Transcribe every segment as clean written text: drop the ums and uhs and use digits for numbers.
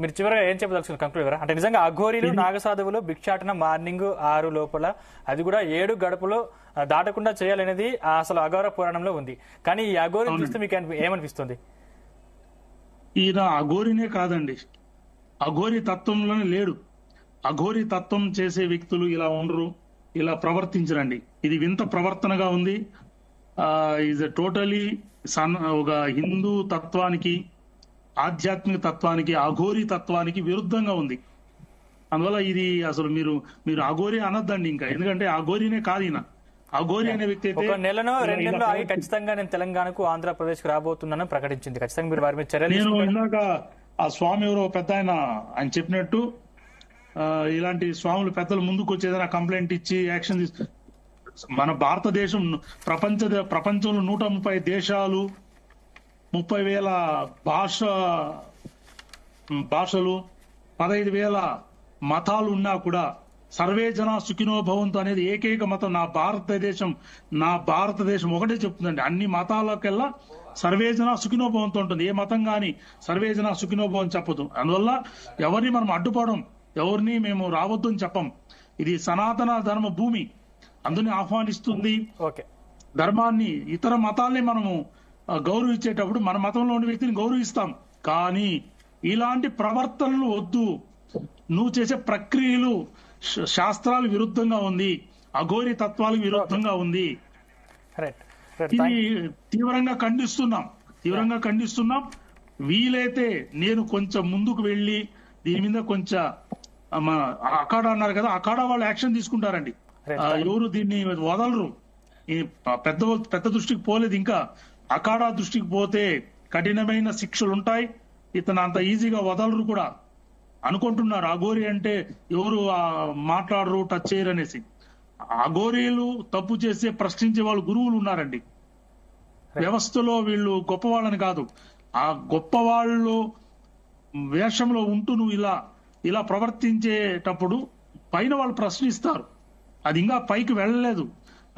మీరు చివరిగా ఏం చెప్పదలుచుకున్నారు కంక్లూడ్ గారు? అంటే నిజంగా అఘోరీలు నాగసాధువులు భిక్షాటన మార్నింగ్ 6 లోపల, అది కూడా 7 గడుపులో దాటకుండా చేయాలనేది అసలు అఘోర పురాణంలో ఉంది. కానీ ఈ అఘోరిని చూస్తే మీకు ఏమనిపిస్తుంది? ఈయన అఘోరినే కాదండి, అఘోరి తత్వంలోనే లేడు. అఘోరి తత్వం చేసే వ్యక్తులు ఇలా ఉండరు, ఇలా ప్రవర్తించరండి. ఇది వింత ప్రవర్తనగా ఉంది. ఈజ్ టోటలీ ఒక హిందూ తత్వానికి, ఆధ్యాత్మిక తత్వానికి, అఘోరి తత్వానికి విరుద్ధంగా ఉంది. అందువల్ల ఇది అసలు మీరు అఘోరి అనొద్దండి ఇంకా, ఎందుకంటే అఘోరినే కాదు ఈయన. అఘోరి అనే వ్యక్తి అయితే 1 నెలలో 2 నెలలు ఆగి ఖచ్చితంగా నేను తెలంగాణకు ఆంధ్రప్రదేశ్ కు రాబోతున్నానని ప్రకటించింది. ఖచ్చితంగా మీరు వారి మీద చర్యలు నేను ఇందాక ఆ స్వామి ఎవరో పెద్ద ఆయన చెప్పినట్టు ఇలాంటి స్వాములు పెద్దలు ముందుకు వచ్చి ఏదైనా కంప్లైంట్ ఇచ్చి యాక్షన్ మన భారతదేశం ప్రపంచంలో 130 దేశాలు, 30,000 భాషలు, 15,000 మతాలు ఉన్నా కూడా సర్వే జన సుఖినో భవంతు అనేది ఏకైక మతం నా భారతదేశం ఒకటే చెప్తుందండి. అన్ని మతాలకెల్లా సర్వే జన సుఖినో భవంతు ఉంటుంది. ఏ మతం గాని సర్వే జన సుఖినో భవంతు చెప్పదు. అందువల్ల ఎవరిని మనం అడ్డుపడం, ఎవరిని మేము రావద్దు అని చెప్పం. ఇది సనాతన ధర్మ భూమి, అందుని ఆహ్వానిస్తుంది. ధర్మాన్ని, ఇతర మతాల్ని మనము గౌరవించేటప్పుడు మన మతంలో ఉన్న వ్యక్తిని గౌరవిస్తాం. కానీ ఇలాంటి ప్రవర్తనలు వద్దు. నువ్వు చేసే ప్రక్రియలు శాస్త్రాలు విరుద్ధంగా ఉంది, అఘోరి తత్వాలకు విరుద్ధంగా ఉంది. ఇది తీవ్రంగా ఖండిస్తున్నాం. వీలైతే నేను కొంచెం ముందుకు వెళ్లి దీని మీద కొంచెం అఖాడా అన్నారు కదా, అఖాడా వాళ్ళు యాక్షన్ తీసుకుంటారండి. ఎవరు దీన్ని వదలరు. పెద్ద దృష్టికి పోలేదు, ఇంకా అఖాడా దృష్టికి పోతే కఠినమైన శిక్షలు ఉంటాయి. ఇతను అంత ఈజీగా వదలరు కూడా అనుకుంటున్నారు. అఘోరి అంటే ఎవరు మాట్లాడరు, టచ్ చేయరు అనేసి. అఘోరీలు తప్పు చేస్తే ప్రశ్నించే వాళ్ళు గురువులు ఉన్నారండి వ్యవస్థలో. వీళ్ళు గొప్పవాళ్ళని కాదు, ఆ గొప్పవాళ్ళు వేషంలో ఉంటూ నువ్వు ఇలా ప్రవర్తించేటప్పుడు పైన వాళ్ళు ప్రశ్నిస్తారు. అది ఇంకా పైకి వెళ్ళలేదు,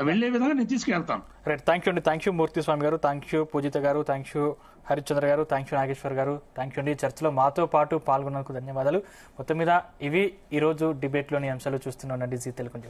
వెళ్లే విధంగా నేను తీసుకెళ్తాను. రైట్, థ్యాంక్ యూ అండి. థ్యాంక్ యూ మూర్తి స్వామి గారు, థ్యాంక్ యూ పూజిత గారు, థ్యాంక్ యూ హరిశ్చంద్ర గారు, థ్యాంక్ యూ నాగేశ్వర్ గారు, థ్యాంక్ యూ అండి. చర్చలో మాతో పాటు పాల్గొన్నందుకు ధన్యవాదాలు. మొత్తం మీద ఇవి ఈరోజు డిబేట్లోని అంశాలు. చూస్తున్నానండి జీ తెలుగు.